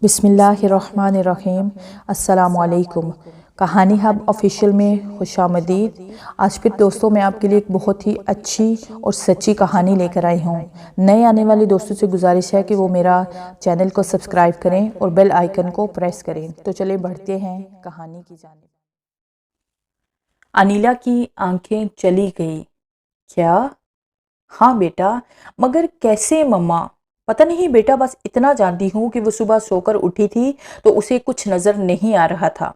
بسم اللہ الرحمن الرحیم۔ السلام علیکم۔ کہانی ہب آفیشیل میں خوش آمدید۔ آج پھر دوستوں میں آپ کے لیے ایک بہت ہی اچھی اور سچی کہانی لے کر آئی ہوں۔ نئے آنے والے دوستوں سے گزارش ہے کہ وہ میرا چینل کو سبسکرائب کریں اور بیل آئیکن کو پریس کریں۔ تو چلیں بڑھتے ہیں کہانی کی جانب۔ انیلا کی آنکھیں چلی گئی۔ کیا؟ ہاں بیٹا، مگر کیسے مما؟ پتہ نہیں بیٹا، بس اتنا جانتی ہوں کہ وہ صبح سو کر اٹھی تھی تو اسے کچھ نظر نہیں آ رہا تھا،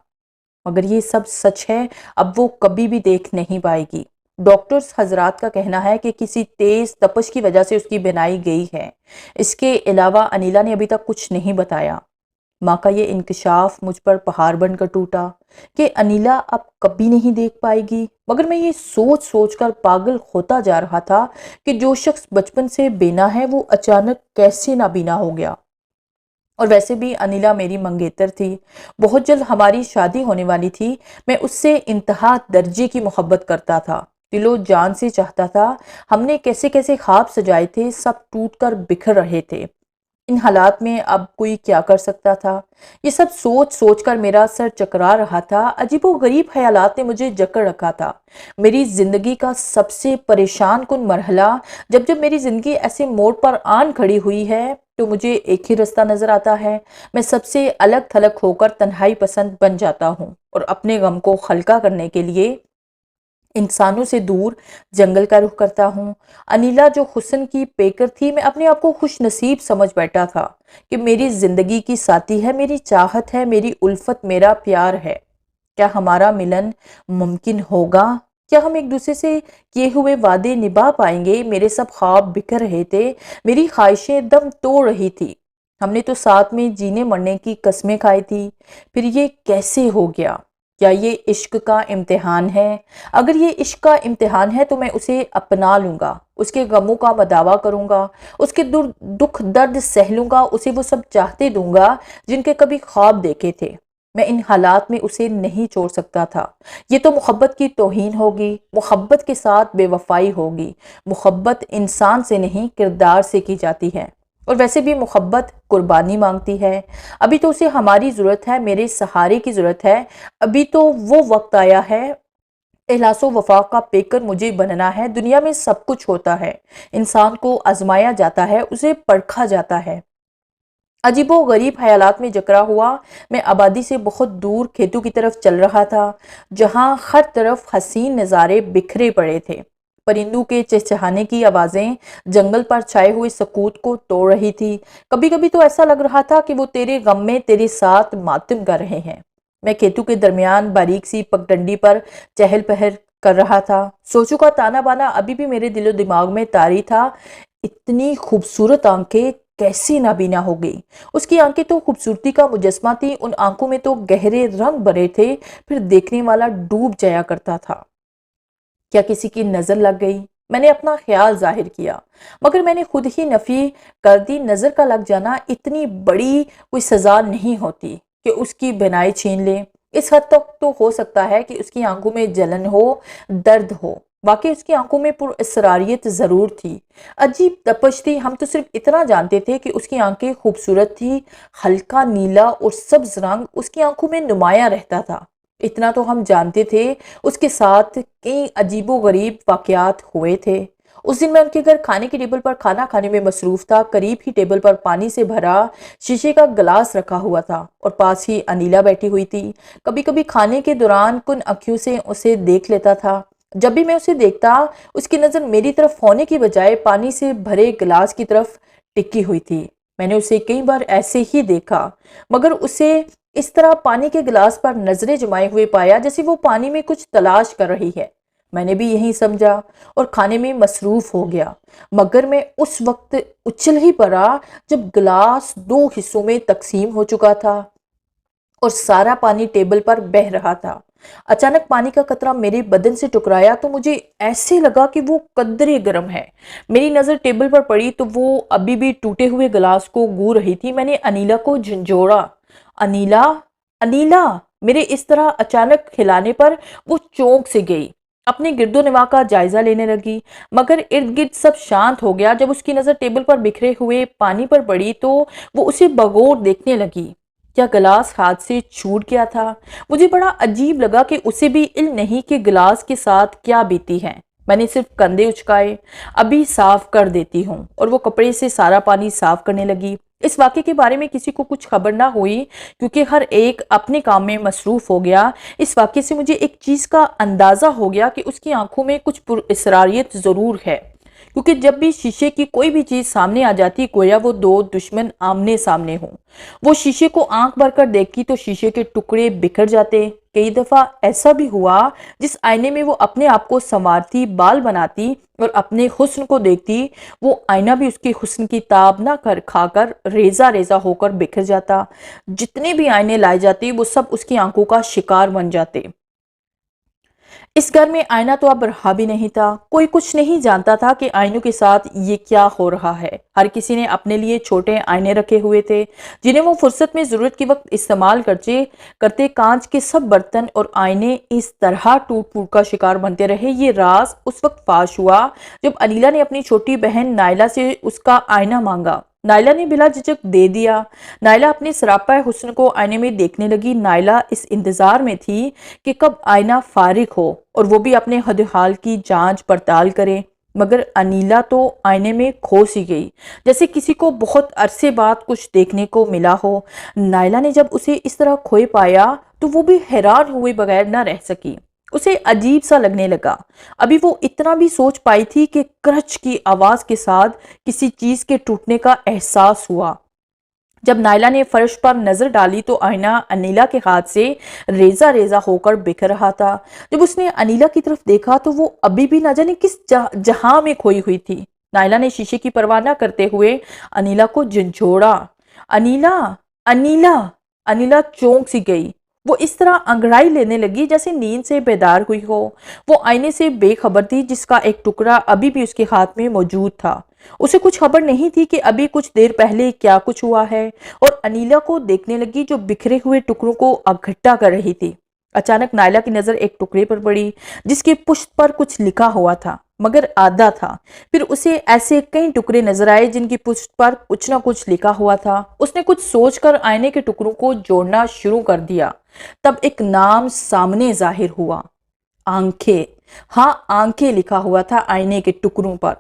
مگر یہ سب سچ ہے، اب وہ کبھی بھی دیکھ نہیں پائے گی۔ ڈاکٹرز حضرات کا کہنا ہے کہ کسی تیز تپش کی وجہ سے اس کی بینائی گئی ہے۔ اس کے علاوہ انیلا نے ابھی تک کچھ نہیں بتایا۔ ماں کا یہ انکشاف مجھ پر پہاڑ بن کر ٹوٹا کہ انیلا اب کبھی نہیں دیکھ پائے گی، مگر میں یہ سوچ سوچ کر پاگل ہوتا جا رہا تھا کہ جو شخص بچپن سے بینا ہے وہ اچانک کیسے نابینا ہو گیا۔ اور ویسے بھی انیلا میری منگیتر تھی، بہت جلد ہماری شادی ہونے والی تھی۔ میں اس سے انتہا درجے کی محبت کرتا تھا، دل و جان سے چاہتا تھا۔ ہم نے کیسے کیسے خواب سجائے تھے، سب ٹوٹ کر بکھر رہے تھے۔ ان حالات میں اب کوئی کیا کر سکتا تھا؟ یہ سب سوچ سوچ کر میرا سر چکرا رہا تھا۔ عجیب و غریب خیالات نے مجھے جکڑ رکھا تھا۔ میری زندگی کا سب سے پریشان کن مرحلہ، جب میری زندگی ایسے موڑ پر آن کھڑی ہوئی ہے تو مجھے ایک ہی رستہ نظر آتا ہے۔ میں سب سے الگ تھلگ ہو کر تنہائی پسند بن جاتا ہوں اور اپنے غم کو ہلکا کرنے کے لیے انسانوں سے دور جنگل کا رخ کرتا ہوں۔ انیلا جو حسن کی پیکر تھی، میں اپنے آپ کو خوش نصیب سمجھ بیٹھا تھا کہ میری زندگی کی ساتھی ہے، میری چاہت ہے، میری الفت، میرا پیار ہے۔ کیا ہمارا ملن ممکن ہوگا؟ کیا ہم ایک دوسرے سے کیے ہوئے وعدے نبھا پائیں گے؟ میرے سب خواب بکھر رہے تھے، میری خواہشیں دم توڑ رہی تھی۔ ہم نے تو ساتھ میں جینے مرنے کی قسمیں کھائی تھی، پھر یہ کیسے ہو گیا؟ کیا یہ عشق کا امتحان ہے؟ اگر یہ عشق کا امتحان ہے تو میں اسے اپنا لوں گا، اس کے غموں کا مداوع کروں گا، اس کے دکھ درد سہ لوں گا، اسے وہ سب چاہتے دوں گا جن کے کبھی خواب دیکھے تھے۔ میں ان حالات میں اسے نہیں چھوڑ سکتا تھا۔ یہ تو محبت کی توہین ہوگی، محبت کے ساتھ بے وفائی ہوگی۔ محبت انسان سے نہیں کردار سے کی جاتی ہے، اور ویسے بھی محبت قربانی مانگتی ہے۔ ابھی تو اسے ہماری ضرورت ہے، میرے سہارے کی ضرورت ہے۔ ابھی تو وہ وقت آیا ہے، اخلاص و وفا کا پیکر مجھے بننا ہے۔ دنیا میں سب کچھ ہوتا ہے، انسان کو آزمایا جاتا ہے، اسے پرکھا جاتا ہے۔ عجیب و غریب خیالات میں جکڑا ہوا میں آبادی سے بہت دور کھیتوں کی طرف چل رہا تھا، جہاں ہر طرف حسین نظارے بکھرے پڑے تھے۔ پرندوں کے چہچہانے کی آوازیں جنگل پر چھائے ہوئے سکوت کو توڑ رہی تھی۔ کبھی کبھی تو ایسا لگ رہا تھا کہ وہ تیرے غم میں تیرے ساتھ ماتم کر رہے ہیں۔ میں کھیتوں کے درمیان باریک سی پگڈنڈی پر چہل پہل کر رہا تھا۔ سوچوں کا تانا بانا ابھی بھی میرے دل و دماغ میں طاری تھا۔ اتنی خوبصورت آنکھیں کیسے نابینا ہو گئی؟ اس کی آنکھیں تو خوبصورتی کا مجسمہ تھی، ان آنکھوں میں تو گہرے رنگ بھرے تھے، پھر دیکھنے والا ڈوب جایا کرتا تھا۔ کیا کسی کی نظر لگ گئی؟ میں نے اپنا خیال ظاہر کیا، مگر میں نے خود ہی نفی کر دی۔ نظر کا لگ جانا اتنی بڑی کوئی سزا نہیں ہوتی کہ اس کی بینائی چھین لے۔ اس حد تک تو ہو سکتا ہے کہ اس کی آنکھوں میں جلن ہو، درد ہو۔ واقعی اس کی آنکھوں میں پر اسراریت ضرور تھی، عجیب تپش تھی۔ ہم تو صرف اتنا جانتے تھے کہ اس کی آنکھیں خوبصورت تھی، ہلکا نیلا اور سبز رنگ اس کی آنکھوں میں نمایاں رہتا تھا۔ اتنا تو ہم جانتے تھے اس کے ساتھ کئی عجیب و غریب واقعات ہوئے تھے۔ اس دن میں ان کے گھر کھانے کی ٹیبل پر کھانا کھانے میں مصروف تھا۔ قریب ہی ٹیبل پر پانی سے بھرا شیشے کا گلاس رکھا ہوا تھا اور پاس ہی انیلا بیٹھی ہوئی تھی۔ کبھی کبھی کھانے کے دوران کن آنکھوں سے اسے دیکھ لیتا تھا۔ جب بھی میں اسے دیکھتا، اس کی نظر میری طرف ہونے کی بجائے پانی سے بھرے گلاس کی طرف ٹکی ہوئی تھی۔ میں نے اسے کئی بار ایسے ہی دیکھا، مگر اسے اس طرح پانی کے گلاس پر نظریں جمائے ہوئے پایا جیسے وہ پانی میں کچھ تلاش کر رہی ہے۔ میں نے بھی یہی سمجھا اور کھانے میں مصروف ہو گیا، مگر میں اس وقت اچھل ہی پڑا جب گلاس 2 حصوں میں تقسیم ہو چکا تھا اور سارا پانی ٹیبل پر بہہ رہا تھا۔ اچانک پانی کا قطرہ میرے بدن سے ٹکرایا تو مجھے ایسے لگا کہ وہ قدرے گرم ہے۔ میری نظر ٹیبل پر پڑی تو وہ ابھی بھی ٹوٹے ہوئے گلاس کو گو رہی تھی۔ میں نے انیلا کو جھنجھوڑا، انیلا، انیلا! میرے اس طرح اچانک کھلانے پر وہ چونک سے گئی۔ اپنے گرد و نواح کا جائزہ لینے لگی، مگر ارد گرد سب شانت ہو گیا۔ جب اس کی نظر ٹیبل پر بکھرے ہوئے پانی پر پڑی تو وہ اسے بغور دیکھنے لگی۔ کیا گلاس ہاتھ سے چھوٹ گیا تھا؟ مجھے بڑا عجیب لگا کہ اسے بھی علم نہیں کہ گلاس کے ساتھ کیا بیتی ہے۔ میں نے صرف کندھے اچکائے، ابھی صاف کر دیتی ہوں، اور وہ کپڑے سے سارا پانی صاف کرنے لگی۔ اس واقعے کے بارے میں کسی کو کچھ خبر نہ ہوئی کیونکہ ہر ایک اپنے کام میں مصروف ہو گیا۔ اس واقعے سے مجھے ایک چیز کا اندازہ ہو گیا کہ اس کی آنکھوں میں کچھ پر اسراریت ضرور ہے، کیونکہ جب بھی شیشے کی کوئی بھی چیز سامنے آ جاتی گویا وہ دو دشمن آمنے سامنے ہوں۔ وہ شیشے کو آنکھ بھر کر دیکھتی تو شیشے کے ٹکڑے بکھر جاتے۔ کئی دفعہ ایسا بھی ہوا جس آئینے میں وہ اپنے آپ کو سنوارتی، بال بناتی اور اپنے حسن کو دیکھتی، وہ آئینہ بھی اس کے حسن کی تاب نہ کھا کر ریزہ ریزہ ہو کر بکھر جاتا۔ جتنے بھی آئینے لائے جاتے وہ سب اس کی آنکھوں کا شکار بن جاتے۔ اس گھر میں آئینہ تو اب رہا بھی نہیں تھا۔ کوئی کچھ نہیں جانتا تھا کہ آئینوں کے ساتھ یہ کیا ہو رہا ہے۔ ہر کسی نے اپنے لیے چھوٹے آئینے رکھے ہوئے تھے جنہیں وہ فرصت میں ضرورت کے وقت استعمال کرتے۔ کانچ کے سب برتن اور آئینے اس طرح ٹوٹ پھوٹ کا شکار بنتے رہے۔ یہ راز اس وقت فاش ہوا جب انیلا نے اپنی چھوٹی بہن نائلہ سے اس کا آئینہ مانگا۔ نائلہ نے بلا جھجک دے دیا۔ نائلہ اپنے سراپا حسن کو آئینے میں دیکھنے لگی۔ نائلہ اس انتظار میں تھی کہ کب آئینہ فارغ ہو اور وہ بھی اپنے حد حال کی جانچ پڑتال کرے، مگر انیلا تو آئینے میں کھو سی گئی، جیسے کسی کو بہت عرصے بعد کچھ دیکھنے کو ملا ہو۔ نائلہ نے جب اسے اس طرح کھوئے پایا تو وہ بھی حیران ہوئے بغیر نہ رہ سکی۔ اسے عجیب سا لگنے لگا۔ ابھی وہ اتنا بھی سوچ پائی تھی کہ کرچ کی آواز کے ساتھ کسی چیز کے ٹوٹنے کا احساس ہوا۔ جب نائلہ نے فرش پر نظر ڈالی تو آئینہ انیلا کے ہاتھ سے ریزہ ریزہ ہو کر بکھر رہا تھا۔ جب اس نے انیلا کی طرف دیکھا تو وہ ابھی بھی نہ جانے کس جہاں میں کھوئی ہوئی تھی۔ نائلہ نے شیشے کی پرواہ نہ کرتے ہوئے انیلا کو جھنجھوڑا۔ انیلا، انیلا! انیلا چونک سی گئی۔ وہ اس طرح انگڑائی لینے لگی جیسے نیند سے بیدار ہوئی ہو۔ وہ آئینے سے بے خبر تھی جس کا ایک ٹکڑا ابھی بھی اس کے ہاتھ میں موجود تھا۔ اسے کچھ خبر نہیں تھی کہ ابھی کچھ دیر پہلے کیا کچھ ہوا ہے، اور انیلا کو دیکھنے لگی جو بکھرے ہوئے ٹکڑوں کو اکٹھا کر رہی تھی۔ اچانک نائلہ کی نظر ایک ٹکڑے پر پڑی جس کے پشت پر کچھ لکھا ہوا تھا مگر آدھا تھا۔ پھر اسے ایسے کئی ٹکڑے نظر آئے جن کی پشت پر کچھ نہ کچھ لکھا ہوا تھا۔ اس نے کچھ سوچ کر آئینے کے ٹکڑوں کو جوڑنا شروع کر دیا۔ تب ایک نام سامنے ظاہر ہوا، آنکھیں۔ ہاں، آنکھیں لکھا ہوا تھا آئینے کے ٹکڑوں پر۔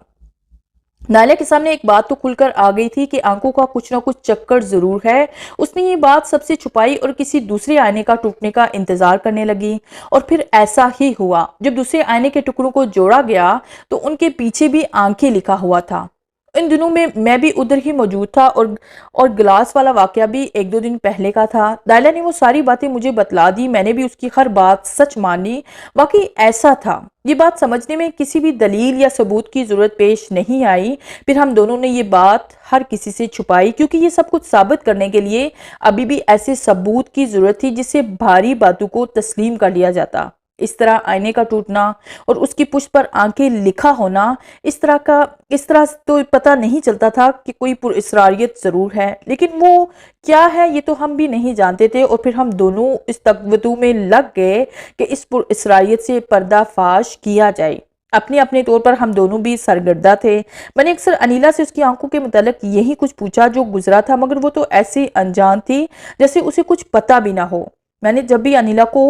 نائلہ کے سامنے ایک بات تو کھل کر آ گئی تھی کہ آنکھوں کا کچھ نہ کچھ چکر ضرور ہے۔ اس نے یہ بات سب سے چھپائی اور کسی دوسرے آئینے کا ٹوٹنے کا انتظار کرنے لگی، اور پھر ایسا ہی ہوا۔ جب دوسرے آئینے کے ٹکڑوں کو جوڑا گیا تو ان کے پیچھے بھی آنکھیں لکھا ہوا تھا۔ ان دنوں میں بھی ادھر ہی موجود تھا، اور گلاس والا واقعہ بھی ایک دو دن پہلے کا تھا۔ نائلہ نے وہ ساری باتیں مجھے بتلا دی۔ میں نے بھی اس کی ہر بات سچ مانی۔ واقعی ایسا تھا۔ یہ بات سمجھنے میں کسی بھی دلیل یا ثبوت کی ضرورت پیش نہیں آئی۔ پھر ہم دونوں نے یہ بات ہر کسی سے چھپائی کیونکہ یہ سب کچھ ثابت کرنے کے لیے ابھی بھی ایسے ثبوت کی ضرورت تھی جس سے بھاری باتوں کو تسلیم کر لیا جاتا۔ اس طرح آئینے کا ٹوٹنا اور اس کی پشت پر آنکھیں لکھا ہونا، اس طرح تو پتہ نہیں چلتا تھا کہ کوئی پر اسراریت ضرور ہے، لیکن وہ کیا ہے یہ تو ہم بھی نہیں جانتے تھے۔ اور پھر ہم دونوں اس تگوتو میں لگ گئے کہ اس پر اسراریت سے پردہ فاش کیا جائے۔ اپنے طور پر ہم دونوں بھی سرگردہ تھے۔ میں نے اکثر انیلا سے اس کی آنکھوں کے متعلق یہی کچھ پوچھا جو گزرا تھا، مگر وہ تو ایسے انجان تھی جیسے اسے کچھ پتہ بھی نہ ہو۔ میں نے جب بھی انیلا کو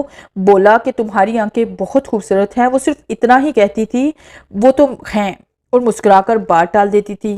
بولا کہ تمہاری آنکھیں بہت خوبصورت ہیں، وہ صرف اتنا ہی کہتی تھی، وہ تو ہیں، اور مسکرا کر بات ٹال دیتی تھی۔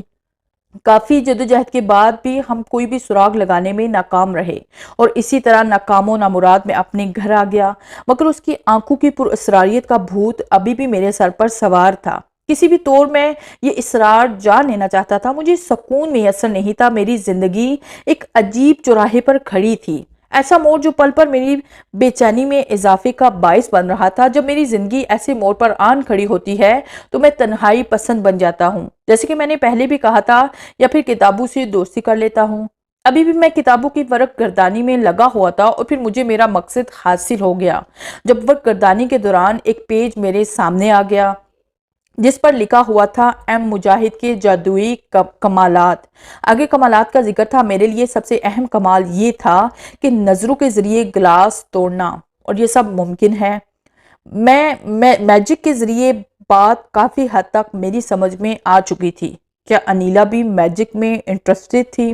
کافی جدوجہد کے بعد بھی ہم کوئی بھی سراغ لگانے میں ناکام رہے، اور اسی طرح ناکام و نامراد میں اپنے گھر آ گیا، مگر اس کی آنکھوں کی پر اسراریت کا بھوت ابھی بھی میرے سر پر سوار تھا۔ کسی بھی طور میں یہ اسرار جان لینا چاہتا تھا۔ مجھے سکون میسر نہیں تھا۔ میری زندگی ایک عجیب چوراہے پر کھڑی تھی، ایسا موڑ جو پل پر میری بے چینی میں اضافے کا باعث بن رہا تھا۔ جب میری زندگی ایسے موڑ پر آن کھڑی ہوتی ہے تو میں تنہائی پسند بن جاتا ہوں، جیسے کہ میں نے پہلے بھی کہا تھا، یا پھر کتابوں سے دوستی کر لیتا ہوں۔ ابھی بھی میں کتابوں کی ورق گردانی میں لگا ہوا تھا، اور پھر مجھے میرا مقصد حاصل ہو گیا جب ورق گردانی کے دوران ایک پیج میرے سامنے آ گیا جس پر لکھا ہوا تھا ایم مجاہد کے جادوئی کمالات۔ آگے کمالات کا ذکر تھا۔ میرے لیے سب سے اہم کمال یہ تھا کہ نظروں کے ذریعے گلاس توڑنا، اور یہ سب ممکن ہے۔ میں میجک کے ذریعے بات کافی حد تک میری سمجھ میں آ چکی تھی۔ کیا انیلا بھی میجک میں انٹرسٹڈ تھی؟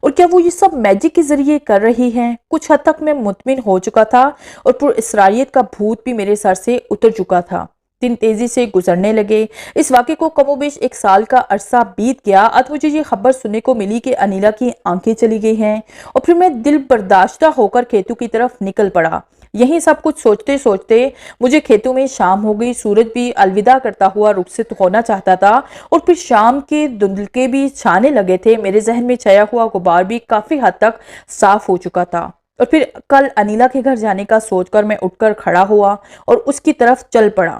اور کیا وہ یہ سب میجک کے ذریعے کر رہی ہیں؟ کچھ حد تک میں مطمئن ہو چکا تھا اور پر اسراریت کا بھوت بھی میرے سر سے اتر چکا تھا۔ دن تیزی سے گزرنے لگے۔ اس واقعے کو کم و بیش 1 سال کا عرصہ بیت گیا۔ آج مجھے یہ خبر سننے کو ملی کہ انیلا کی آنکھیں چلی گئی ہیں، اور پھر میں دل برداشتہ ہو کر کھیتوں کی طرف نکل پڑا۔ یہی سب کچھ سوچتے سوچتے مجھے کھیتوں میں شام ہو گئی۔ سورج بھی الوداع کرتا ہوا رخصت ہونا چاہتا تھا، اور پھر شام کے دھندلکے بھی چھانے لگے تھے۔ میرے ذہن میں چھایا ہوا غبار بھی کافی حد تک صاف ہو چکا تھا، اور پھر کل انیلا کے گھر جانے کا سوچ کر میں اٹھ کر کھڑا ہوا اور اس کی طرف چل پڑا۔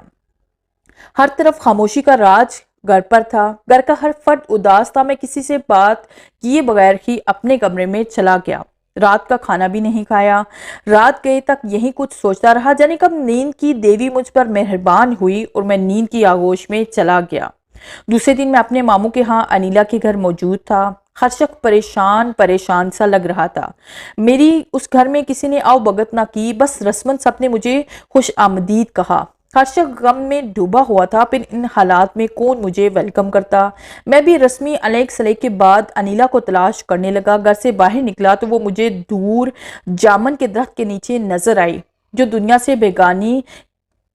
ہر طرف خاموشی کا راج گھر پر تھا۔ گھر کا ہر فرد اداس تھا۔ میں کسی سے بات کیے بغیر ہی اپنے کمرے میں چلا گیا۔ رات کا کھانا بھی نہیں کھایا۔ رات گئے تک یہی کچھ سوچتا رہا۔ جانے کب نیند کی دیوی مجھ پر مہربان ہوئی اور میں نیند کی آغوش میں چلا گیا۔ دوسرے دن میں اپنے ماموں کے ہاں انیلا کے گھر موجود تھا۔ ہر شخص پریشان سا لگ رہا تھا۔ میری اس گھر میں کسی نے آؤ بھگت نہ کی، بس رسمن سب نے مجھے خوش آمدید کہا۔ ہر شخص غم میں ڈوبا ہوا تھا۔ پھر ان حالات میں کون مجھے ویلکم کرتا؟ میں بھی رسمی علیک سلیک کے بعد انیلا کو تلاش کرنے لگا۔ گھر سے باہر نکلا تو وہ مجھے دور جامن کے درخت کے نیچے نظر آئی، جو دنیا سے بیگانی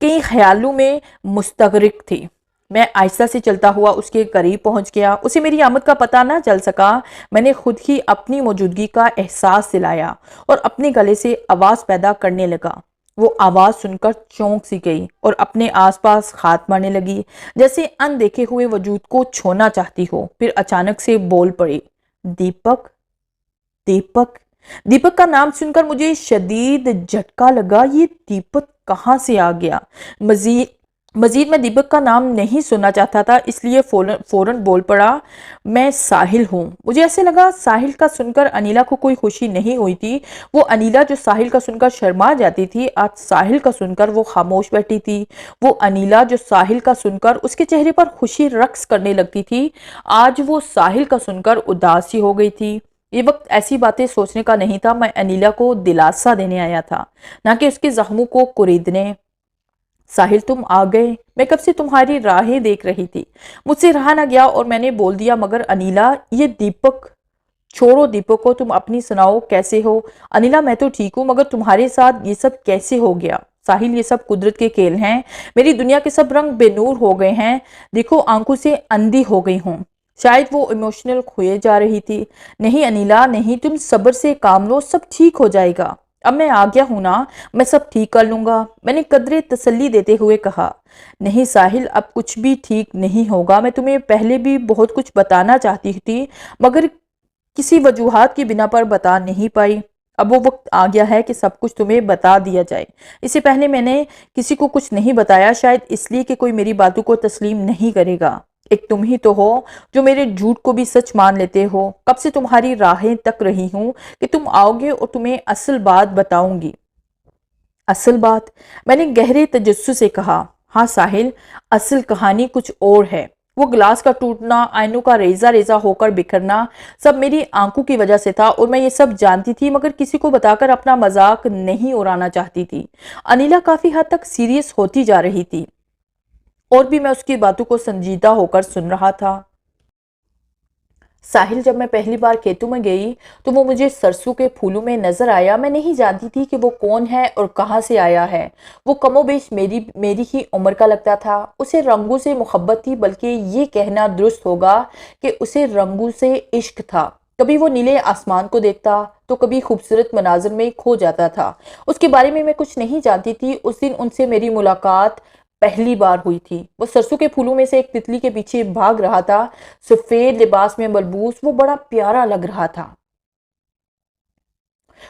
کئی خیالوں میں مستغرق تھی۔ میں آہستہ سے چلتا ہوا اس کے قریب پہنچ گیا۔ اسے میری آمد کا پتہ نہ چل سکا۔ میں نے خود ہی اپنی موجودگی کا احساس دلایا اور اپنے گلے سے آواز پیدا کرنے لگا۔ وہ آواز سن کر چونک سی گئی اور اپنے آس پاس ہاتھ مارنے لگی، جیسے ان دیکھے ہوئے وجود کو چھونا چاہتی ہو۔ پھر اچانک سے بول پڑی، دیپک، دیپک۔ دیپک کا نام سن کر مجھے شدید جھٹکا لگا۔ یہ دیپک کہاں سے آ گیا؟ مزید میں دیپک کا نام نہیں سننا چاہتا تھا، اس لیے فوراً بول پڑا، میں ساحل ہوں۔ مجھے ایسے لگا ساحل کا سن کر انیلا کو کوئی خوشی نہیں ہوئی تھی۔ وہ انیلا جو ساحل کا سن کر شرما جاتی تھی، آج ساحل کا سن کر وہ خاموش بیٹھی تھی۔ وہ انیلا جو ساحل کا سن کر اس کے چہرے پر خوشی رقص کرنے لگتی تھی، آج وہ ساحل کا سن کر اداسی ہو گئی تھی۔ یہ وقت ایسی باتیں سوچنے کا نہیں تھا۔ میں انیلا کو دلاسا دینے آیا تھا، نہ کہ اس کے زخموں کو کریدنے۔ ساحل، تم آ گئے۔ میں کب سے تمہاری راہیں دیکھ رہی تھی۔ مجھ سے رہا نہ گیا اور میں نے بول دیا، مگر انیلا، یہ دیپک۔ چھوڑو دیپک کو، تم اپنی سناؤ، کیسے ہو؟ انیلا، میں تو ٹھیک ہوں، مگر تمہارے ساتھ یہ سب کیسے ہو گیا؟ ساحل، یہ سب قدرت کے کھیل ہیں۔ میری دنیا کے سب رنگ بے نور ہو گئے ہیں۔ دیکھو، آنکھوں سے اندھی ہو گئی ہوں۔ شاید وہ ایموشنل کھوئے جا رہی تھی۔ نہیں انیلا، نہیں، تم صبر سے کام لو، سب ٹھیک ہو جائے گا۔ اب میں آ گیا ہوں نا، میں سب ٹھیک کر لوں گا، میں نے قدرے تسلی دیتے ہوئے کہا۔ نہیں ساحل، اب کچھ بھی ٹھیک نہیں ہوگا۔ میں تمہیں پہلے بھی بہت کچھ بتانا چاہتی تھی، مگر کسی وجوہات کی بنا پر بتا نہیں پائی۔ اب وہ وقت آ گیا ہے کہ سب کچھ تمہیں بتا دیا جائے۔ اس سے پہلے میں نے کسی کو کچھ نہیں بتایا، شاید اس لیے کہ کوئی میری باتوں کو تسلیم نہیں کرے گا۔ ایک تم ہی تو ہو جو میرے جھوٹ کو بھی سچ مان لیتے ہو۔ کب سے تمہاری راہیں تک رہی ہوں کہ تم آؤ گے اور تمہیں اصل بات بتاؤں گی۔ اصل بات؟ میں نے گہرے تجسس سے کہا۔ ہاں ساحل، اصل کہانی کچھ اور ہے۔ وہ گلاس کا ٹوٹنا، آئینوں کا ریزہ ریزہ ہو کر بکھرنا، سب میری آنکھوں کی وجہ سے تھا، اور میں یہ سب جانتی تھی، مگر کسی کو بتا کر اپنا مذاق نہیں اڑانا چاہتی تھی۔ انیلا کافی حد تک سیریس ہوتی جا رہی تھی، اور بھی میں اس کی باتوں کو سنجیدہ ہو کر سن رہا تھا۔ ساحل، جب میں پہلی بار کھیتوں میں گئی تو وہ مجھے سرسوں کے پھولوں میں نظر آیا۔ میں نہیں جانتی تھی کہ وہ کون ہے اور کہاں سے آیا ہے۔ وہ کم و بیش میری ہی عمر کا لگتا تھا۔ اسے رنگوں سے محبت تھی، بلکہ یہ کہنا درست ہوگا کہ اسے رنگوں سے عشق تھا۔ کبھی وہ نیلے آسمان کو دیکھتا تو کبھی خوبصورت مناظر میں کھو جاتا تھا۔ اس کے بارے میں کچھ نہیں جانتی تھی۔ اس دن ان سے میری ملاقات پہلی بار ہوئی تھی۔ وہ سرسوں کے پھولوں میں سے ایک تتلی کے پیچھے بھاگ رہا تھا، سفید لباس میں ملبوس۔ وہ بڑا پیارا لگ رہا تھا۔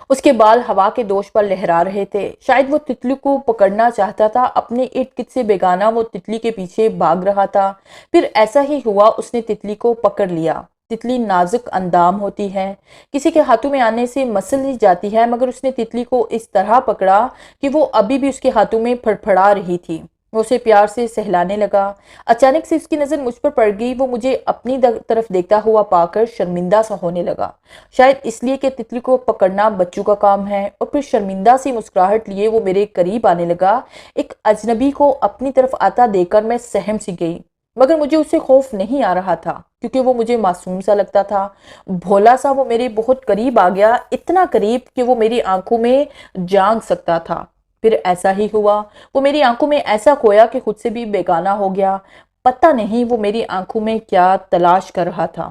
اس کے بال ہوا کے دوش پر لہرا رہے تھے۔ شاید وہ تتلی کو پکڑنا چاہتا تھا۔ اپنے ارد گرد سے بیگانہ وہ تتلی کے پیچھے بھاگ رہا تھا۔ پھر ایسا ہی ہوا، اس نے تتلی کو پکڑ لیا۔ تتلی نازک اندام ہوتی ہے، کسی کے ہاتھوں میں آنے سے مسل جاتی ہے، مگر اس نے تتلی کو اس طرح پکڑا کہ وہ ابھی بھی اس کے ہاتھوں میں پھڑپھڑا رہی تھی۔ وہ اسے پیار سے سہلانے لگا۔ اچانک سے اس کی نظر مجھ پر پڑ گئی، وہ مجھے اپنی طرف دیکھتا ہوا پا کر شرمندہ سا ہونے لگا، شاید اس لیے کہ تتلی کو پکڑنا بچوں کا کام ہے، اور پھر شرمندہ سی مسکراہٹ لیے وہ میرے قریب آنے لگا۔ ایک اجنبی کو اپنی طرف آتا دیکھ کر میں سہم سی گئی، مگر مجھے اس سے خوف نہیں آ رہا تھا کیونکہ وہ مجھے معصوم سا لگتا تھا، بھولا سا۔ وہ میرے بہت قریب آ گیا، اتنا قریب کہ وہ میری آنکھوں میں جھانک سکتا تھا۔ پھر ایسا ہی ہوا، وہ میری آنکھوں میں ایسا کھویا کہ خود سے بھی بیگانہ ہو گیا۔ پتہ نہیں وہ میری آنکھوں میں کیا تلاش کر رہا تھا۔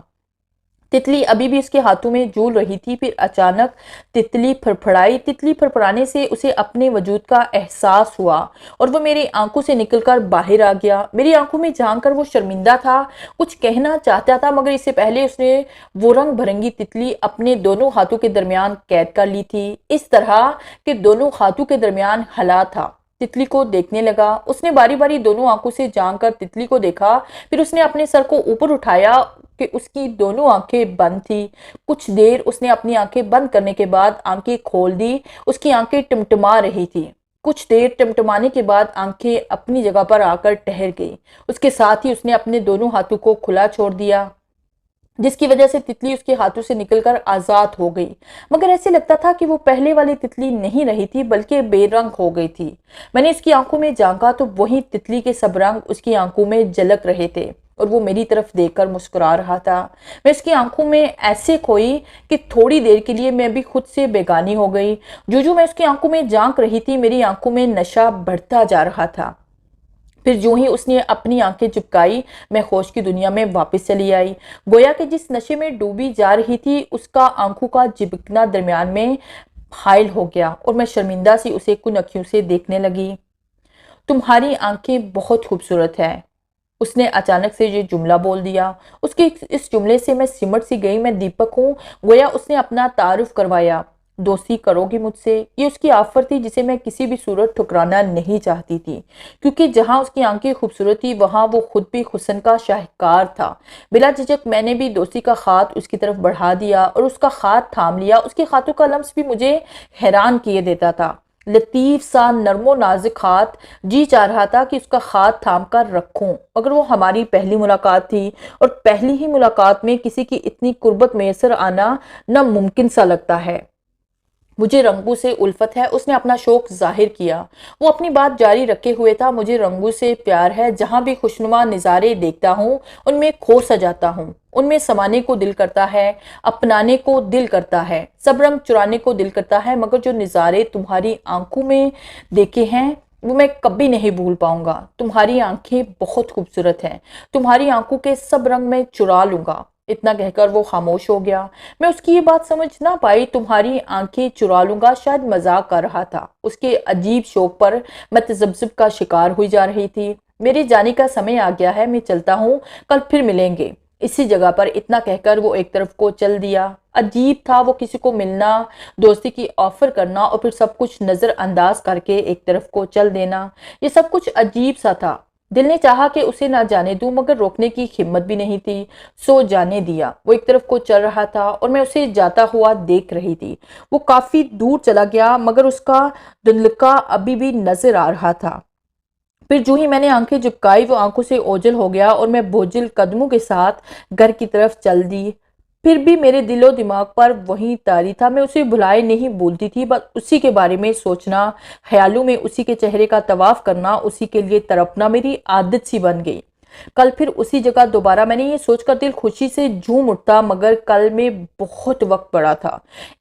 تتلی ابھی بھی اس کے ہاتھوں میں جھول رہی تھی، پھر اچانک تتلی پھڑپھڑائی۔ تتلی پھڑپھڑانے سے اسے اپنے وجود کا احساس ہوا اور وہ میری آنکھوں سے نکل کر باہر آ گیا۔ میری آنکھوں میں جھانک کر وہ شرمندہ تھا، کچھ کہنا چاہتا تھا، مگر اس سے پہلے اس نے وہ رنگ بھرنگی تتلی اپنے دونوں ہاتھوں کے درمیان قید کر لی تھی، اس طرح کہ دونوں ہاتھوں کے درمیان ہلا تھا۔ تتلی کو دیکھنے لگا، اس نے باری باری دونوں آنکھوں سے جھانک کر تتلی کو دیکھا، پھر اس نے اپنے سر کو اوپر اٹھایا کہ اس کی دونوں آنکھیں بند تھی۔ کچھ دیر اس نے اپنی آنکھیں بند کرنے کے بعد آنکھیں کھول دی، اس کی آنکھیں ٹمٹما رہی تھی۔ کچھ دیر ٹمٹمانے کے بعد آنکھیں اپنی جگہ پر آ کر ٹھہر گئی، اس کے ساتھ ہی اس نے اپنے دونوں ہاتھوں کو کھلا چھوڑ دیا، جس کی وجہ سے تتلی اس کے ہاتھوں سے نکل کر آزاد ہو گئی، مگر ایسے لگتا تھا کہ وہ پہلے والی تتلی نہیں رہی تھی بلکہ بے رنگ ہو گئی تھی۔ میں نے اس کی آنکھوں میں جھانکا تو وہی تتلی کے سب رنگ اس کی آنکھوں میں جھلک رہے تھے اور وہ میری طرف دیکھ کر مسکرا رہا تھا۔ میں اس کی آنکھوں میں ایسے کھوئی کہ تھوڑی دیر کے لیے میں بھی خود سے بیگانی ہو گئی۔ جو میں اس کی آنکھوں میں جھانک رہی تھی، میری آنکھوں میں نشہ بڑھتا جا رہا تھا۔ پھر جو ہی اس نے اپنی آنکھیں چپکائی، میں ہوش کی دنیا میں واپس چلی آئی، گویا کہ جس نشے میں ڈوبی جا رہی تھی اس کا آنکھوں کا جھپکنا درمیان میں حائل ہو گیا اور میں شرمندہ سی اسے کن اکھیوں سے دیکھنے لگی۔ تمہاری آنکھیں بہت خوبصورت ہیں، اس نے اچانک سے یہ جملہ بول دیا۔ اس کے اس جملے سے میں سمٹ سی گئی۔ میں دیپک ہوں، گویا اس نے اپنا تعارف کروایا۔ دوستی کرو گی مجھ سے؟ یہ اس کی آفر تھی جسے میں کسی بھی صورت ٹھکرانا نہیں چاہتی تھی، کیونکہ جہاں اس کی آنکھیں خوبصورت تھی وہاں وہ خود بھی حسن کا شاہکار تھا۔ بلا جھجک میں نے بھی دوستی کا ہاتھ اس کی طرف بڑھا دیا اور اس کا ہاتھ تھام لیا۔ اس کے ہاتھوں کا لمس بھی مجھے حیران کیے دیتا تھا، لطیف سا نرم و نازک ہاتھ۔ جی چاہ رہا تھا کہ اس کا ہاتھ تھام کر رکھوں، مگر وہ ہماری پہلی ملاقات تھی اور پہلی ہی ملاقات میں کسی کی اتنی قربت میسر آنا ناممکن سا لگتا ہے۔ مجھے رنگوں سے الفت ہے، اس نے اپنا شوق ظاہر کیا۔ وہ اپنی بات جاری رکھے ہوئے تھا۔ مجھے رنگوں سے پیار ہے، جہاں بھی خوشنما نظارے دیکھتا ہوں ان میں کھو سا جاتا ہوں، ان میں سمانے کو دل کرتا ہے، اپنانے کو دل کرتا ہے، سب رنگ چرانے کو دل کرتا ہے، مگر جو نظارے تمہاری آنکھوں میں دیکھے ہیں وہ میں کبھی نہیں بھول پاؤں گا۔ تمہاری آنکھیں بہت خوبصورت ہیں، تمہاری آنکھوں کے سب رنگ میں چرا لوں گا۔ اتنا کہہ کر وہ خاموش ہو گیا۔ میں اس کی یہ بات سمجھ نہ پائی، تمہاری آنکھیں چرا لوں گا، شاید مذاق کر رہا تھا۔ اس کے عجیب شوق پر میں تذبذب کا شکار ہوئی جا رہی تھی۔ میرے جانے کا سمے آ گیا ہے، میں چلتا ہوں، کل پھر ملیں گے اسی جگہ پر۔ اتنا کہہ کر وہ ایک طرف کو چل دیا۔ عجیب تھا، وہ کسی کو ملنا، دوستی کی آفر کرنا اور پھر سب کچھ نظر انداز کر کے ایک طرف کو چل دینا، یہ سب کچھ عجیب سا تھا۔ دل نے چاہا کہ اسے نہ جانے دوں، مگر روکنے کی ہمت بھی نہیں تھی، سو جانے دیا۔ وہ ایک طرف کو چل رہا تھا اور میں اسے جاتا ہوا دیکھ رہی تھی۔ وہ کافی دور چلا گیا، مگر اس کا دھندلکا ابھی بھی نظر آ رہا تھا۔ پھر جو ہی میں نے آنکھیں جھپکائی وہ آنکھوں سے اوجھل ہو گیا اور میں بوجھل قدموں کے ساتھ گھر کی طرف چل دی۔ پھر بھی میرے دل و دماغ پر وہی طاری تھا، میں اسے بھلائے نہیں بولتی تھی، بس اسی کے بارے میں سوچنا، خیالوں میں اسی کے چہرے کا طواف کرنا، اسی کے لیے تڑپنا میری عادت سی بن گئی۔ کل پھر اسی جگہ دوبارہ، میں نے یہ سوچ کر دل خوشی سے جھوم اٹھتا، مگر کل میں بہت وقت پڑا تھا۔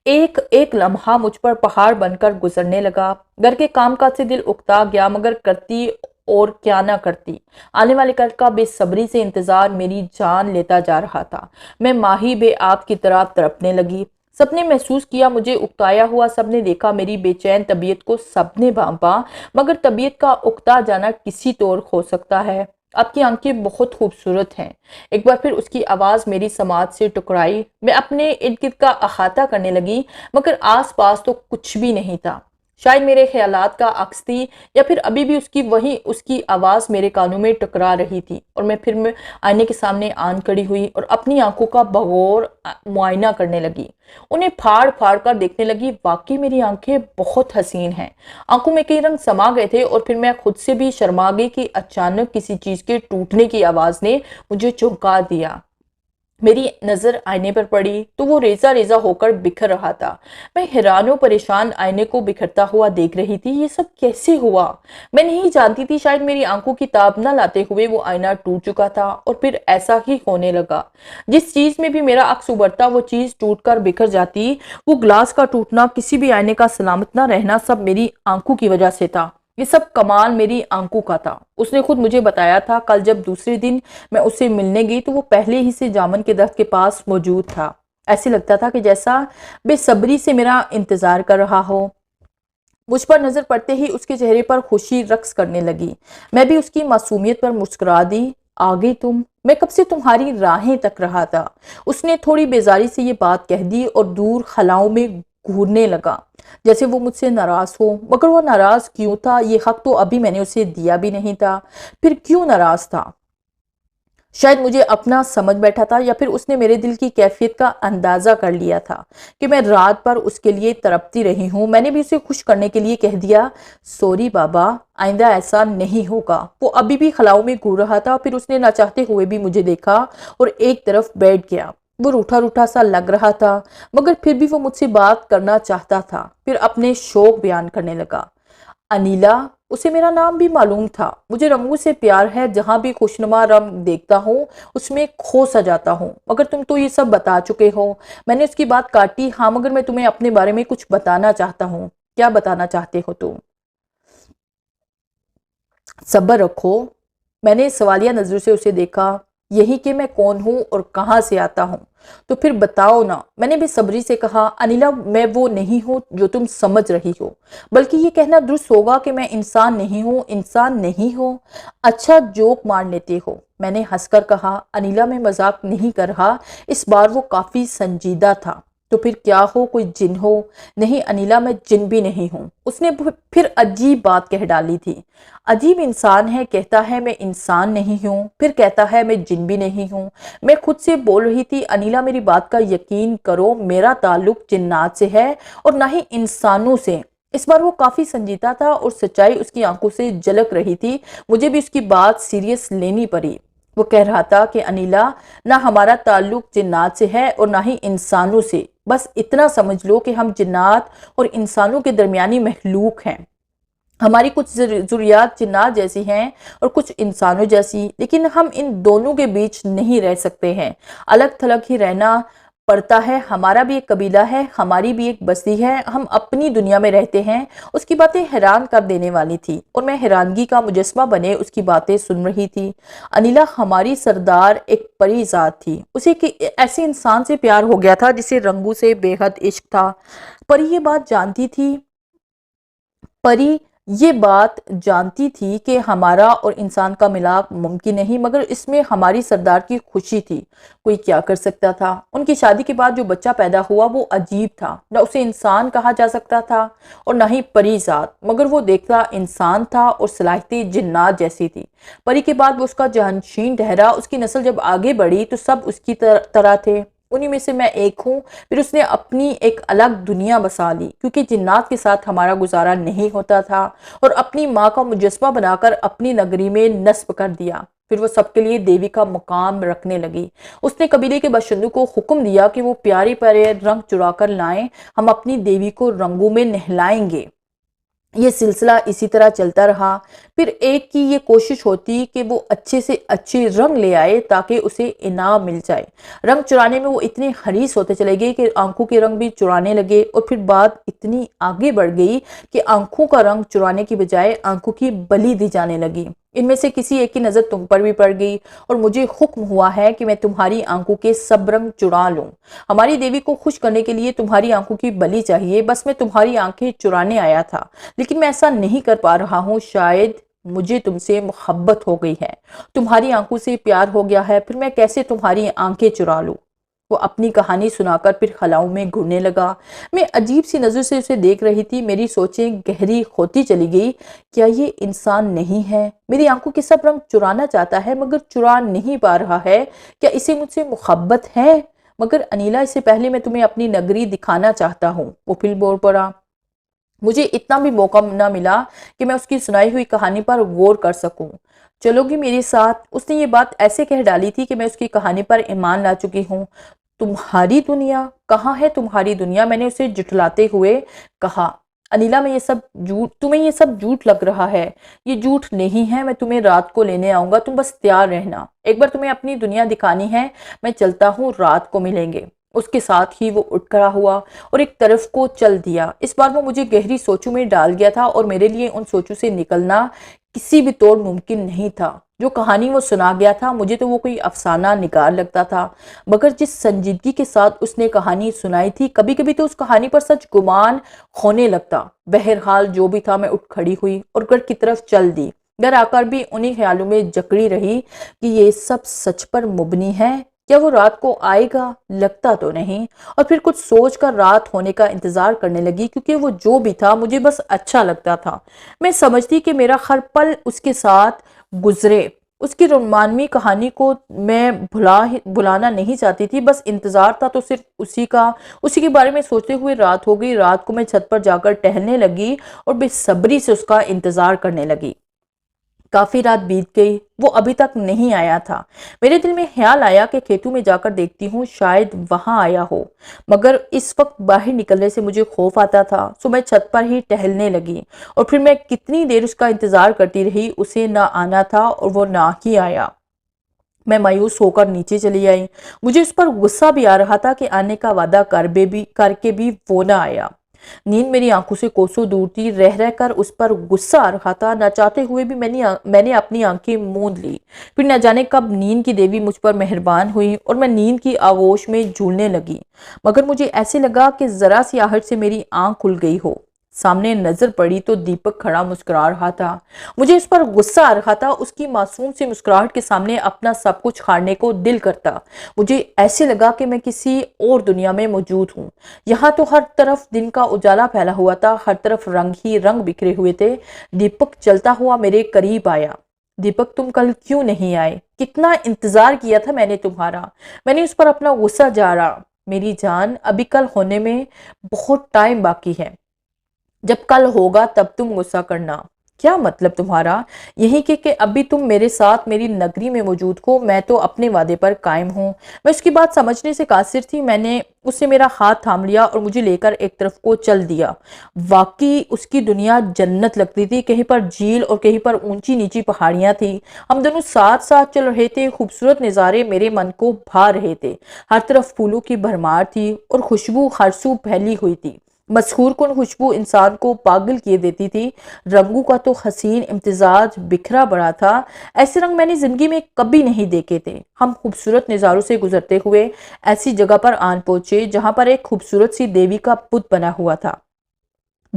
ایک ایک لمحہ مجھ پر پہاڑ بن کر گزرنے لگا۔ گھر کے کام کاج سے دل اکتا گیا، مگر کرتی اور کیا نہ کرتی۔ آنے والے کل کا بے صبری سے انتظار میری جان لیتا جا رہا تھا۔ میں ماہی بے آب کی طرح تڑپنے لگی۔ سب نے محسوس کیا مجھے اکتایا ہوا، سب نے دیکھا میری بے چین طبیعت کو، سب نے بھانپا، مگر طبیعت کا اکتا جانا کسی طور ہو سکتا ہے۔ آپ کی آنکھیں بہت خوبصورت ہیں۔ ایک بار پھر اس کی آواز میری سماعت سے ٹکرائی۔ میں اپنے ارد گرد کا احاطہ کرنے لگی، مگر آس پاس تو کچھ بھی نہیں تھا۔ شاید میرے خیالات کا عکس تھی یا پھر ابھی بھی اس کی آواز میرے کانوں میں ٹکرا رہی تھی، اور میں پھر آئینے کے سامنے آن کھڑی ہوئی اور اپنی آنکھوں کا بغور معائنہ کرنے لگی، انہیں پھاڑ پھاڑ کر دیکھنے لگی۔ واقعی میری آنکھیں بہت حسین ہیں، آنکھوں میں کئی رنگ سما گئے تھے، اور پھر میں خود سے بھی شرما گئی کہ اچانک کسی چیز کے ٹوٹنے کی آواز نے مجھے چونکا دیا۔ میری نظر آئینے پر پڑی تو وہ ریزہ ریزہ ہو کر بکھر رہا تھا۔ میں حیران و پریشان آئینے کو بکھرتا ہوا دیکھ رہی تھی۔ یہ سب کیسے ہوا؟ میں نہیں جانتی تھی، شاید میری آنکھوں کی تاب نہ لاتے ہوئے وہ آئینہ ٹوٹ چکا تھا، اور پھر ایسا ہی ہونے لگا۔ جس چیز میں بھی میرا عکس ابھرتا وہ چیز ٹوٹ کر بکھر جاتی۔ وہ گلاس کا ٹوٹنا، کسی بھی آئینے کا سلامت نہ رہنا، سب میری آنکھوں کی وجہ سے تھا۔ یہ سب کمال میری آنکھوں کا تھا۔ اس نے خود مجھے بتایا تھا، کل جب دوسرے دن میں اسے ملنے گئی تو وہ پہلے ہی سے جامن کے درخت کے پاس موجود تھا۔ ایسے لگتا تھا کہ جیسا بے صبری سے میرا انتظار کر رہا ہو۔ مجھ پر نظر پڑتے ہی اس کے چہرے پر خوشی رقص کرنے لگی۔ میں بھی اس کی معصومیت پر مسکرا دی۔ آ گئی تم؟ میں کب سے تمہاری راہیں تک رہا تھا۔ اس نے تھوڑی بیزاری سے یہ بات کہہ دی اور دور خلاؤں میں گھورنے لگا، جیسے وہ مجھ سے ناراض ہو۔ مگر وہ ناراض کیوں تھا؟ یہ حق تو ابھی میں نے اسے دیا بھی نہیں تھا۔ پھر کیوں ناراض تھا؟ شاید مجھے اپنا سمجھ بیٹھا تھا، یا پھر اس نے میرے دل کی کیفیت کا اندازہ کر لیا تھا کہ میں رات پر اس کے لیے تڑپتی رہی ہوں۔ میں نے بھی اسے خوش کرنے کے لیے کہہ دیا، سوری بابا، آئندہ ایسا نہیں ہوگا۔ وہ ابھی بھی خلاؤں میں گھور رہا تھا، پھر اس نے نہ چاہتے ہوئے بھی مجھے دیکھا اور ایک طرف بیٹھ گیا۔ وہ روٹھا روٹھا سا لگ رہا تھا، مگر پھر بھی وہ مجھ سے بات کرنا چاہتا تھا۔ پھر اپنے شوق بیان کرنے لگا۔ انیلا، اسے میرا نام بھی معلوم تھا۔ مجھے رنگوں سے پیار ہے، جہاں بھی خوشنما رنگ دیکھتا ہوں اس میں کھو سا جاتا ہوں۔ مگر تم تو یہ سب بتا چکے ہو۔ میں نے اس کی بات کاٹی۔ ہاں، مگر میں تمہیں اپنے بارے میں کچھ بتانا چاہتا ہوں۔ کیا بتانا چاہتے ہو تم؟ صبر رکھو۔ میں نے سوالیہ نظروں سے اسے دیکھا۔ یہی کہ میں کون ہوں اور کہاں سے آتا ہوں۔ تو پھر بتاؤ نا، میں نے بے صبری سے کہا۔ انیلا، میں وہ نہیں ہوں جو تم سمجھ رہی ہو، بلکہ یہ کہنا درست ہوگا کہ میں انسان نہیں ہوں۔ انسان نہیں ہو؟ اچھا جوک مار لیتے ہو، میں نے ہنس کر کہا۔ انیلا، میں مذاق نہیں کر رہا۔ اس بار وہ کافی سنجیدہ تھا۔ تو پھر کیا ہو؟ کوئی جن ہو؟ نہیں انیلا، میں جن بھی نہیں ہوں۔ اس نے پھر عجیب بات کہہ ڈالی تھی۔ عجیب انسان ہے، کہتا ہے میں انسان نہیں ہوں، پھر کہتا ہے میں جن بھی نہیں ہوں۔ میں خود سے بول رہی تھی، انیلا میری بات کا یقین کرو، میرا تعلق جنات سے ہے اور نہ ہی انسانوں سے۔ اس بار وہ کافی سنجیدہ تھا اور سچائی اس کی آنکھوں سے جھلک رہی تھی۔ مجھے بھی اس کی بات سیریس لینی پڑی۔ وہ کہہ رہا تھا کہ انیلا، نہ ہمارا تعلق جنات سے ہے اور نہ ہی انسانوں سے۔ بس اتنا سمجھ لو کہ ہم جنات اور انسانوں کے درمیانی مخلوق ہیں۔ ہماری کچھ ضروریات جنات جیسی ہیں اور کچھ انسانوں جیسی، لیکن ہم ان دونوں کے بیچ نہیں رہ سکتے ہیں، الگ تھلگ ہی رہنا پڑتا ہے۔ ہمارا بھی ایک قبیلہ ہے، ہماری بھی ایک بستی ہے، ہم اپنی دنیا میں رہتے ہیں۔ اس کی باتیں حیران کر دینے والی تھی اور میں حیرانگی کا مجسمہ بنے اس کی باتیں سن رہی تھی۔ انیلا، ہماری سردار ایک پری ذات تھی، اسے ایسے انسان سے پیار ہو گیا تھا جسے رنگوں سے بے حد عشق تھا۔ پری یہ بات جانتی تھی کہ ہمارا اور انسان کا ملاپ ممکن نہیں، مگر اس میں ہماری سردار کی خوشی تھی۔ کوئی کیا کر سکتا تھا؟ ان کی شادی کے بعد جو بچہ پیدا ہوا وہ عجیب تھا، نہ اسے انسان کہا جا سکتا تھا اور نہ ہی پری ذات، مگر وہ دیکھتا انسان تھا اور صلاحیتیں جنات جیسی تھی۔ پری کے بعد وہ اس کا جانشین ٹھہرا۔ اس کی نسل جب آگے بڑھی تو سب اس کی طرح تھے، انہی میں سے میں ایک ہوں۔ پھر اس نے اپنی ایک الگ دنیا بسا لی، کیونکہ جنات کے ساتھ ہمارا گزارا نہیں ہوتا تھا، اور اپنی ماں کا مجسمہ بنا کر اپنی نگری میں نصب کر دیا۔ پھر وہ سب کے لیے دیوی کا مقام رکھنے لگی۔ اس نے قبیلے کے باشندوں کو حکم دیا کہ وہ پیارے پیارے رنگ چرا کر لائیں، ہم اپنی دیوی کو رنگوں میں نہلائیں گے۔ یہ سلسلہ اسی طرح چلتا رہا۔ پھر ایک کی یہ کوشش ہوتی کہ وہ اچھے سے اچھے رنگ لے آئے تاکہ اسے انعام مل جائے۔ رنگ چرانے میں وہ اتنے حریص ہوتے چلے گئے کہ آنکھوں کے رنگ بھی چرانے لگے، اور پھر بات اتنی آگے بڑھ گئی کہ آنکھوں کا رنگ چرانے کی بجائے آنکھوں کی بلی دی جانے لگی۔ ان میں سے کسی ایک کی نظر تم پر بھی پڑ گئی اور مجھے حکم ہوا ہے کہ میں تمہاری آنکھوں کے سب رنگ چرا لوں۔ ہماری دیوی کو خوش کرنے کے لیے تمہاری آنکھوں کی بلی چاہیے۔ بس میں تمہاری آنکھیں چرانے آیا تھا، لیکن میں ایسا نہیں کر پا رہا ہوں۔ شاید مجھے تم سے محبت ہو گئی ہے، تمہاری آنکھوں سے پیار ہو گیا ہے، پھر میں کیسے تمہاری آنکھیں چرا لوں؟ وہ اپنی کہانی سنا کر پھر خلاؤں میں گھرنے لگا۔ میں عجیب سی نظر سے اسے دیکھ رہی تھی، میری سوچیں گہری ہوتی چلی گئی۔ کیا یہ انسان نہیں ہے؟ میری آنکھوں کے سب رنگ چرانا چاہتا ہے مگر چرا نہیں پا رہا ہے۔ کیا اسے مجھ سے محبت ہے؟ مگر انیلا، اس سے پہلے میں تمہیں اپنی نگری دکھانا چاہتا ہوں، وہ پھر بول پڑا۔ مجھے اتنا بھی موقع نہ ملا کہ میں اس کی سنائی ہوئی کہانی پر غور کر سکوں۔ چلو گی میرے ساتھ؟ اس نے یہ بات ایسے کہہ ڈالی تھی کہ میں اس کی کہانی پر ایمان لا چکی ہوں۔ تمہاری دنیا؟ کہاں ہے تمہاری دنیا؟ میں نے اسے جھٹلاتے ہوئے کہا۔ انیلا، تمہیں یہ سب جھوٹ لگ رہا ہے۔ یہ جھوٹ نہیں ہے، میں تمہیں رات کو لینے آؤں گا، تم بس تیار رہنا۔ ایک بار تمہیں اپنی دنیا دکھانی ہے، میں چلتا ہوں، رات کو ملیں گے۔ اس کے ساتھ ہی وہ اٹھ کھڑا ہوا اور ایک طرف کو چل دیا۔ اس بار وہ مجھے گہری سوچوں میں ڈال گیا تھا اور میرے لیے ان سوچوں سے نکلنا کسی بھی طور ممکن نہیں تھا۔ جو کہانی وہ سنا گیا تھا، مجھے تو وہ کوئی افسانہ نگار لگتا تھا، مگر جس سنجیدگی کے ساتھ اس نے کہانی سنائی تھی، کبھی کبھی تو اس کہانی پر سچ گمان ہونے لگتا۔ بہرحال جو بھی تھا، میں اٹھ کھڑی ہوئی اور گھر کی طرف چل دی۔ گھر آ کر بھی انہی خیالوں میں جکڑی رہی کہ یہ سب سچ پر مبنی ہے۔ کیا وہ رات کو آئے گا؟ لگتا تو نہیں۔ اور پھر کچھ سوچ کر رات ہونے کا انتظار کرنے لگی، کیونکہ وہ جو بھی تھا مجھے بس اچھا لگتا تھا۔ میں سمجھتی کہ میرا ہر پل اس کے ساتھ گزرے۔ اس کی رومانوی کہانی کو میں بھلانا نہیں چاہتی تھی، بس انتظار تھا تو صرف اسی کے بارے میں سوچتے ہوئے رات ہو گئی۔ رات کو میں چھت پر جا کر ٹہلنے لگی اور بے صبری سے اس کا انتظار کرنے لگی۔ کافی رات بیت گئی، وہ ابھی تک نہیں آیا تھا۔ میرے دل میں خیال آیا کہ کھیتوں میں جا کر دیکھتی ہوں، شاید وہاں آیا ہو، مگر اس وقت باہر نکلنے سے مجھے خوف آتا تھا، سو میں چھت پر ہی ٹہلنے لگی۔ اور پھر میں کتنی دیر اس کا انتظار کرتی رہی، اسے نہ آنا تھا اور وہ نہ ہی آیا۔ میں مایوس ہو کر نیچے چلی آئی۔ مجھے اس پر غصہ بھی آ رہا تھا کہ آنے کا وعدہ کر کے بھی وہ نہ آیا۔ نیند میری آنکھوں سے کوسوں دور تھی، رہ رہ کر اس پر غصہ آ رہا تھا۔ نہ چاہتے ہوئے بھی میں نے اپنی آنکھیں موند لی۔ پھر نہ جانے کب نیند کی دیوی مجھ پر مہربان ہوئی اور میں نیند کی آغوش میں جھولنے لگی، مگر مجھے ایسے لگا کہ ذرا سی آہٹ سے میری آنکھ کھل گئی ہو۔ سامنے نظر پڑی تو دیپک کھڑا مسکرا رہا تھا۔ مجھے اس پر غصہ آ رہا تھا، اس کی معصوم سی مسکراہٹ کے سامنے اپنا سب کچھ کھاڑنے کو دل کرتا۔ مجھے ایسے لگا کہ میں کسی اور دنیا میں موجود ہوں۔ یہاں تو ہر طرف دن کا اجالا پھیلا ہوا تھا، ہر طرف رنگ ہی رنگ بکھرے ہوئے تھے۔ دیپک چلتا ہوا میرے قریب آیا۔ دیپک، تم کل کیوں نہیں آئے؟ کتنا انتظار کیا تھا میں نے تمہارا۔ میں نے اس پر اپنا غصہ جھاڑا۔ میری جان، ابھی کل ہونے میں بہت ٹائم باقی ہے۔ جب کل ہوگا تب تم غصہ کرنا۔ کیا مطلب تمہارا؟ یہی کہ ابھی تم میرے ساتھ میری نگری میں موجود ہو، میں تو اپنے وعدے پر قائم ہوں۔ میں اس کی بات سمجھنے سے قاصر تھی، میں نے اس سے میرا ہاتھ تھام لیا اور مجھے لے کر ایک طرف کو چل دیا۔ واقعی اس کی دنیا جنت لگتی تھی، کہیں پر جھیل اور کہیں پر اونچی نیچی پہاڑیاں تھیں۔ ہم دونوں ساتھ ساتھ چل رہے تھے، خوبصورت نظارے میرے من کو بھا رہے تھے۔ ہر طرف پھولوں کی بھرمار تھی اور خوشبو ہر سو پھیلی ہوئی تھی۔ مسحور کن خوشبو انسان کو پاگل کیے دیتی تھی۔ رنگوں کا تو حسین امتزاج بکھرا پڑا تھا، ایسے رنگ میں نے زندگی میں کبھی نہیں دیکھے تھے۔ ہم خوبصورت نظاروں سے گزرتے ہوئے ایسی جگہ پر آن پہنچے جہاں پر ایک خوبصورت سی دیوی کا بت بنا ہوا تھا۔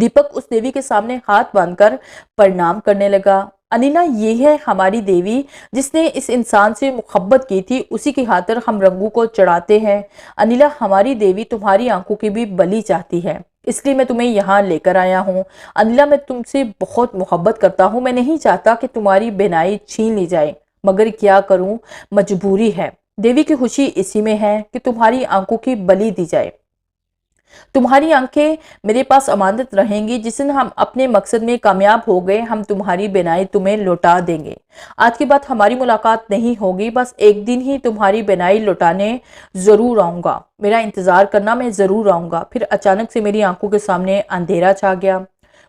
دیپک اس دیوی کے سامنے ہاتھ باندھ کر پرنام کرنے لگا۔ انیلا، یہ ہے ہماری دیوی جس نے اس انسان سے محبت کی تھی، اسی کی خاطر ہم رنگوں کو چڑھاتے ہیں۔ انیلا، ہماری دیوی تمہاری آنکھوں کی بھی بلی چاہتی ہے، اس لیے میں تمہیں یہاں لے کر آیا ہوں۔ انیلا، میں تم سے بہت محبت کرتا ہوں، میں نہیں چاہتا کہ تمہاری بینائی چھین لی جائے، مگر کیا کروں، مجبوری ہے۔ دیوی کی خوشی اسی میں ہے کہ تمہاری آنکھوں کی بلی دی جائے۔ تمہاری آنکھیں میرے پاس امانت رہیں گی، جس دن ہم اپنے مقصد میں کامیاب ہو گئے، ہم تمہاری بینائی تمہیں لوٹا دیں گے۔ آج کے بعد ہماری ملاقات نہیں ہوگی، بس ایک دن ہی تمہاری بینائی لوٹانے ضرور آؤں گا۔ میرا انتظار کرنا، میں ضرور آؤں گا۔ پھر اچانک سے میری آنکھوں کے سامنے اندھیرا چھا گیا۔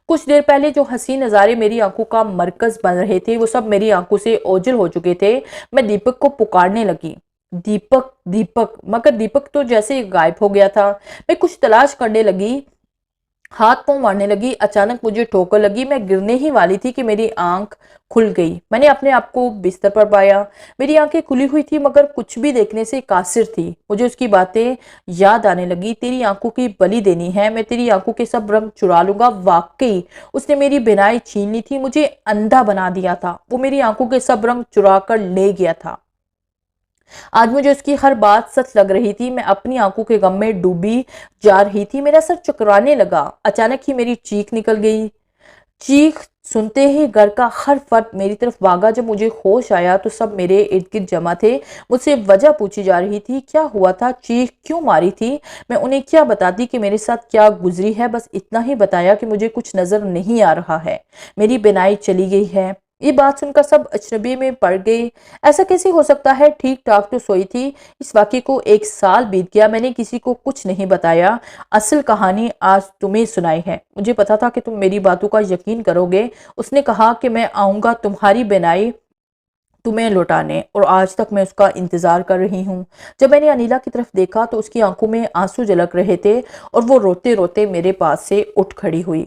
کچھ دیر پہلے جو حسین نظارے میری آنکھوں کا مرکز بن رہے تھے، وہ سب میری آنکھوں سے اوجھل ہو چکے تھے۔ میں دیپک کو پکارنے لگی، دیپک دیپک، مگر دیپک تو جیسے غائب ہو گیا تھا۔ میں کچھ تلاش کرنے لگی، ہاتھ پاؤں مارنے لگی، اچانک مجھے ٹھوکر لگی، میں گرنے ہی والی تھی کہ میری آنکھ کھل گئی۔ میں نے اپنے آپ کو بستر پر پایا، میری آنکھیں کھلی ہوئی تھی مگر کچھ بھی دیکھنے سے قاصر تھی۔ مجھے اس کی باتیں یاد آنے لگی، تیری آنکھوں کی بلی دینی ہے، میں تیری آنکھوں کے سب رنگ چرا لوں گا۔ واقعی اس نے میری بینائی چھین لی تھی، مجھے اندھا بنا دیا تھا، وہ میری آنکھوں کے سب رنگ چرا کر لے گیا تھا۔ آج مجھے اس کی ہر بات سچ لگ رہی تھی۔ میں اپنی آنکھوں کے غم میں ڈوبی جا رہی تھی۔ میرا سر چکرانے لگا۔ اچانک ہی میری چیخ نکل گئی۔ چیخ سنتے ہی گھر کا ہر فرد میری طرف بھاگا۔ جب مجھے ہوش آیا تو سب میرے ارد گرد جمع تھے۔ مجھ سے وجہ پوچھی جا رہی تھی، کیا ہوا تھا، چیخ کیوں ماری تھی؟ میں انہیں کیا بتاتی کہ میرے ساتھ کیا گزری ہے؟ بس اتنا ہی بتایا کہ مجھے کچھ نظر نہیں آ رہا ہے، میری بینائی چلی گئی ہے۔ یہ بات سن کر سب اجنبی میں پڑ گئے۔ ایسا کیسے ہو سکتا ہے؟ ٹھیک ٹھاک تو سوئی تھی۔ اس واقعے کو 1 سال بیت گیا، میں نے کسی کو کچھ نہیں بتایا۔ اصل کہانی آج تمہیں سنائی ہے۔ مجھے پتا تھا کہ تم میری باتوں کا یقین کرو گے۔ اس نے کہا کہ میں آؤں گا تمہاری بینائی تمہیں لوٹانے، اور آج تک میں اس کا انتظار کر رہی ہوں۔ جب میں نے انیلا کی طرف دیکھا تو اس کی آنکھوں میں آنسو جھلک رہے تھے اور وہ روتے روتے میرے پاس سے اٹھ کھڑی ہوئی۔